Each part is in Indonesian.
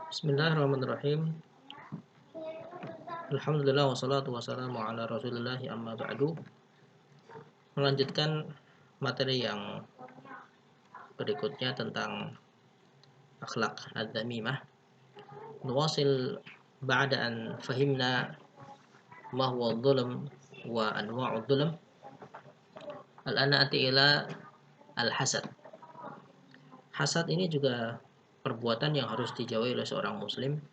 Bismillahirrahmanirrahim. Alhamdulillah wassalatu wassalamu ala Rasulillah amma ba'du. Melanjutkan materi yang berikutnya tentang akhlak ad-damimah. Nuwasil ba'da an fahimna ma huwa adh-dhulm wa anwa'u adh-dhulm. Al-ana ati ila al-hasad. Hasad ini juga perbuatan yang harus dijauhi oleh seorang muslim,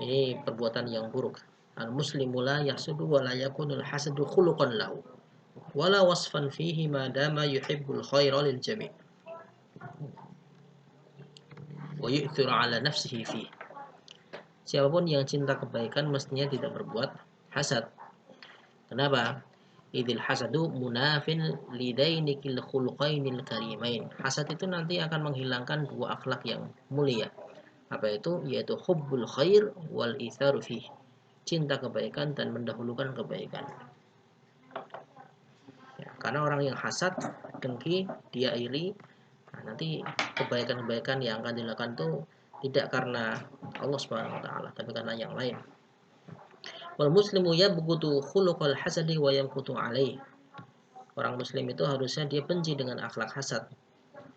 Ini perbuatan yang buruk. Al-muslimu la yahsudu wa la yakunul hasadu khuluqan lahu. Wala wasfan fihi ma dama yuhibbul khaira lil jami'. Wa yu'thiru ala nafsihi fihi. Siapapun yang cinta kebaikan mestinya tidak berbuat hasad. Kenapa? Idil hasadu munafin lidainikil khuluqainil karimain. Hasad itu nanti akan menghilangkan dua akhlak yang mulia. Apa itu? Yaitu hubbul khair wal itharu fihi. Cinta kebaikan dan mendahulukan kebaikan. Ya, karena orang yang hasad, dengki, dia iri, nah, nanti kebaikan-kebaikan yang akan dilakukan itu tidak karena Allah Subhanahu wa taala, tapi karena yang lain. Wal muslimu yabghudu khuluqal hasadi wa yamqutu alaih. Orang muslim itu harusnya dia benci dengan akhlak hasad.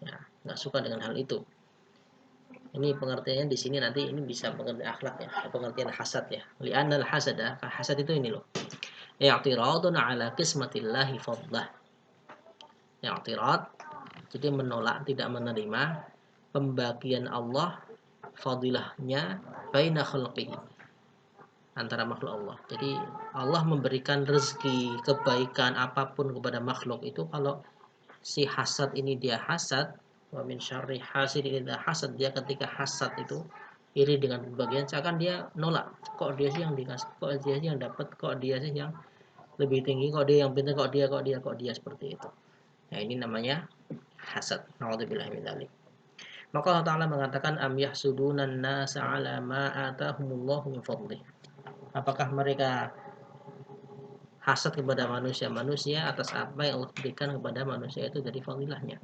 Ya, enggak suka dengan hal itu. Ini pengertiannya di sini nanti ini bisa pengertian akhlak ya, pengertian hasad ya. Li'annal hasada, hasad itu ini loh. I'tiradun ala qismatillahi fadlah. I'tirad, jadi menolak, tidak menerima pembagian Allah fadilahnya baina khalqihi, antara makhluk Allah. Jadi Allah memberikan rezeki kebaikan apapun kepada makhluk itu, kalau si hasad ini dia hasad, wa min syarri hasidin idza hasad, dia ketika hasad itu iri dengan pembagian, seakan dia nolak, kok dia sih yang dikasih, kok dia sih yang dapat, kok dia sih yang lebih tinggi, kok dia yang pintar, kok dia seperti itu. Nah, ini namanya hasad. Nauzubillah min dzalik. Maka Allah Ta'ala mengatakan am yahsudunan nasa ala ma atahumullahu min fadlih. Apakah mereka hasad kepada manusia atas apa yang Allah berikan kepada manusia itu dari fadilahnya.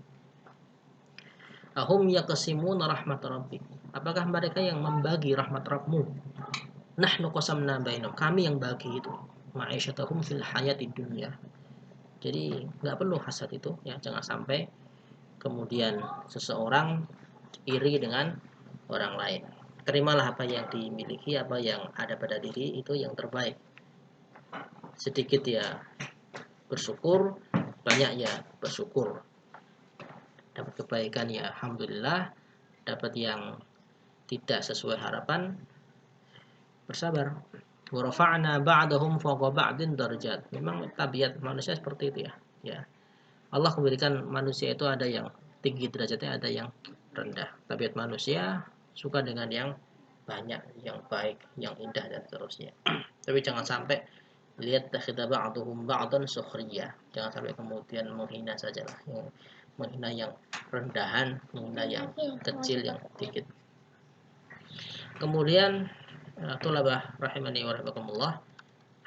Ahum yaqsimuna rahmat rabbik. Apakah mereka yang membagi rahmat Rabbmu? Nahnu qasamna bainahum. Kami yang bagi itu. Ma'isyatahum fil hayatid dunya. Jadi nggak perlu hasad itu ya, jangan sampai kemudian seseorang iri dengan orang lain. Terimalah apa yang dimiliki, apa yang ada pada diri, itu yang terbaik. Sedikit ya bersyukur, banyak ya bersyukur. Dapat kebaikan ya alhamdulillah, dapat yang tidak sesuai harapan, bersabar. Wa rafa'na ba'dahum fawqa ba'din darajat. Memang tabiat manusia seperti itu ya. Ya. Allah memberikan manusia itu ada yang tinggi derajatnya, ada yang rendah. Tabiat manusia suka dengan yang banyak, yang baik, yang indah dan seterusnya. Tapi jangan sampai lihat takhidha ba'duhum ba'dan sukhriyah. Jangan sampai kemudian menghina sajalah, yang menghina yang rendahan, menghina yang kecil, yang dikit. Kemudian tulabah rahimani wa rahimakumullah,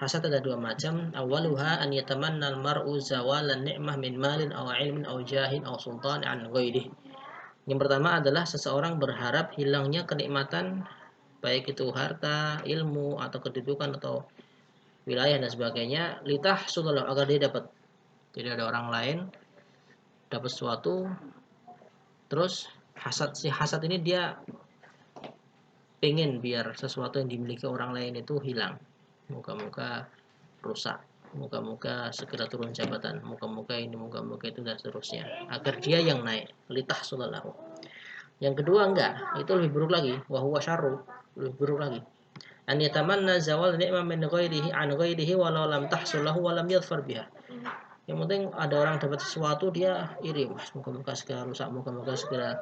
hasad ada dua macam. Awaluha an yatamanna al-mar'u zawalan ni'mah min malin aw ilmin aw jahin aw sultan an ghairihi. Yang pertama adalah seseorang berharap hilangnya kenikmatan, baik itu harta, ilmu atau kedudukan atau wilayah dan sebagainya, litah sudah agar dia dapat. Jadi ada orang lain dapat sesuatu, terus si hasad ini dia pengen biar sesuatu yang dimiliki orang lain itu hilang. Muka-muka rusak, muka-muka segera turun jabatan, muka-muka ini, muka-muka itu dan seterusnya, agar dia yang naik. Litah sulallahu. Yang kedua enggak, itu lebih buruk lagi, wa huwa syarru, lebih buruk lagi. An yatamanna zawal ni'mah min ghairihi an ghairihi walau lam tahsul lahu wa lam yadhfar biha. Yang penting ada orang dapat sesuatu dia iri, muka-muka segera rusak, muka-muka segera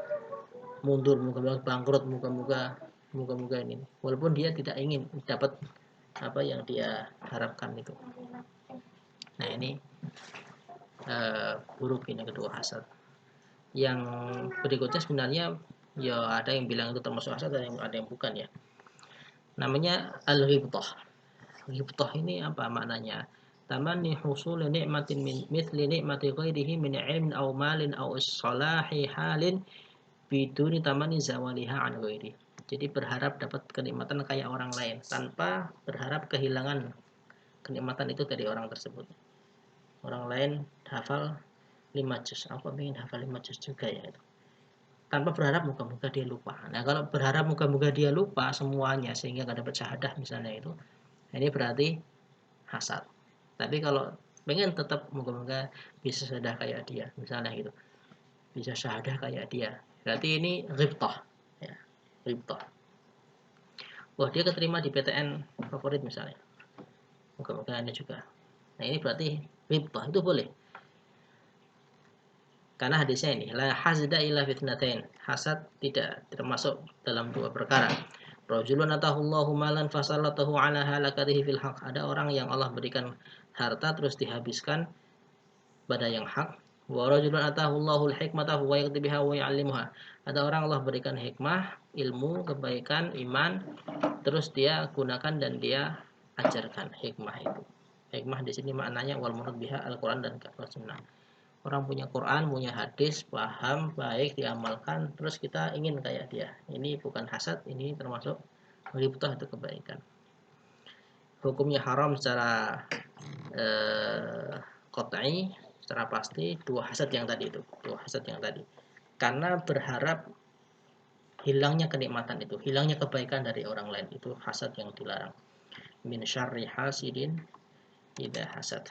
mundur, muka-muka bangkrut, muka-muka ini. Walaupun dia tidak ingin dapat apa yang dia harapkan itu. Nah, ini buruk ini kedua hasad. Yang berikutnya sebenarnya ya ada yang bilang itu termasuk hasad, ada yang bukan ya. Namanya al-ghibthah. Ghibthah ini apa maknanya? Tamanni husul ni'matin min mithli ni'mati ghairihi min ilmin aw malin aw salahi halin biduni tamani zawaliha an ghairi. Jadi berharap dapat kenikmatan kayak orang lain tanpa berharap kehilangan kenikmatan itu dari orang tersebut. Orang lain hafal 5 juz, aku ingin hafal 5 juz juga ya itu. Tanpa berharap moga-moga dia lupa. Nah, kalau berharap moga-moga dia lupa semuanya sehingga nggak dapat syahadah misalnya itu, ini berarti hasad. Tapi kalau pengen tetap moga-moga bisa syahadah kayak dia, misalnya gitu, bisa syahadah kayak dia, berarti ini ghibtah, ya, ghibtah. Wah, dia keterima di PTN favorit misalnya, moga-moga Anda juga. Nah, ini berarti ghibtah, itu boleh. Karena hadisnya ini, la hasada illa fitnatain. Hasad tidak termasuk dalam dua perkara. Rajulun atahullahu malan fasallatahu ala halakatihi fil haq. Ada orang yang Allah berikan harta terus dihabiskan pada yang hak. Wa rajulun atahullahu al-hikmata wa yaqdi biha wa ya'allimuha. Ada orang Allah berikan hikmah, ilmu, kebaikan, iman, terus dia gunakan dan dia ajarkan hikmah itu. Hikmah di sini maknanya wal murad biha Al-Qur'an dan Sunnah. Orang punya Quran, punya hadis, paham, baik, diamalkan, terus kita ingin kayak dia. Ini bukan hasad, ini termasuk ghibtah atau kebaikan. Hukumnya haram secara qat'i, secara pasti dua hasad yang tadi itu, dua hasad yang tadi. Karena berharap hilangnya kenikmatan itu, hilangnya kebaikan dari orang lain, itu hasad yang dilarang. Min syarri hasidin idza hasad.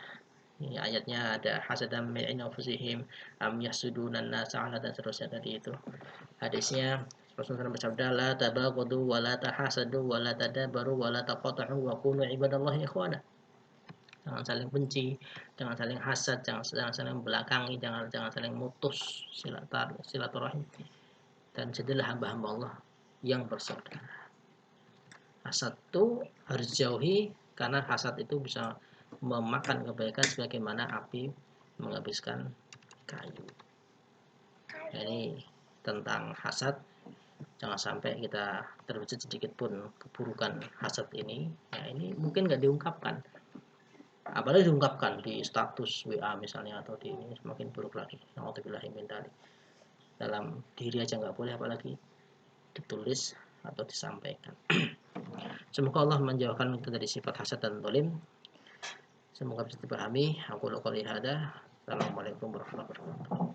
Ini ayatnya ada hasadam min anfusihim am yasudunan nasa ala dan seterusnya tadi itu. Hadisnya Rasulullah bersabda la tabaghadu wa la tahasadu wa la tadabaru wa la taqata'u wa kunu ibadallahi ikhwana. Jangan saling benci, jangan saling hasad, jangan saling belakangi, jangan saling mutus silaturahim. Dan jadilah hamba-hamba Allah yang bersaudara. Hasad itu harus jauhi karena hasad itu bisa memakan kebaikan sebagaimana api menghabiskan kayu. Ini tentang hasad, jangan sampai kita terwujud sedikit pun keburukan hasad ini. Ya, ini mungkin nggak diungkapkan, apalagi diungkapkan di status WA misalnya atau di ini semakin buruk lagi. Nauzubillahi min dzalik. Dalam diri aja nggak boleh, apalagi ditulis atau disampaikan. Semoga Allah menjauhkan kita dari sifat hasad dan zalim. Semoga bisa dipahami. Aku qouli hada. Assalamualaikum warahmatullahi wabarakatuh.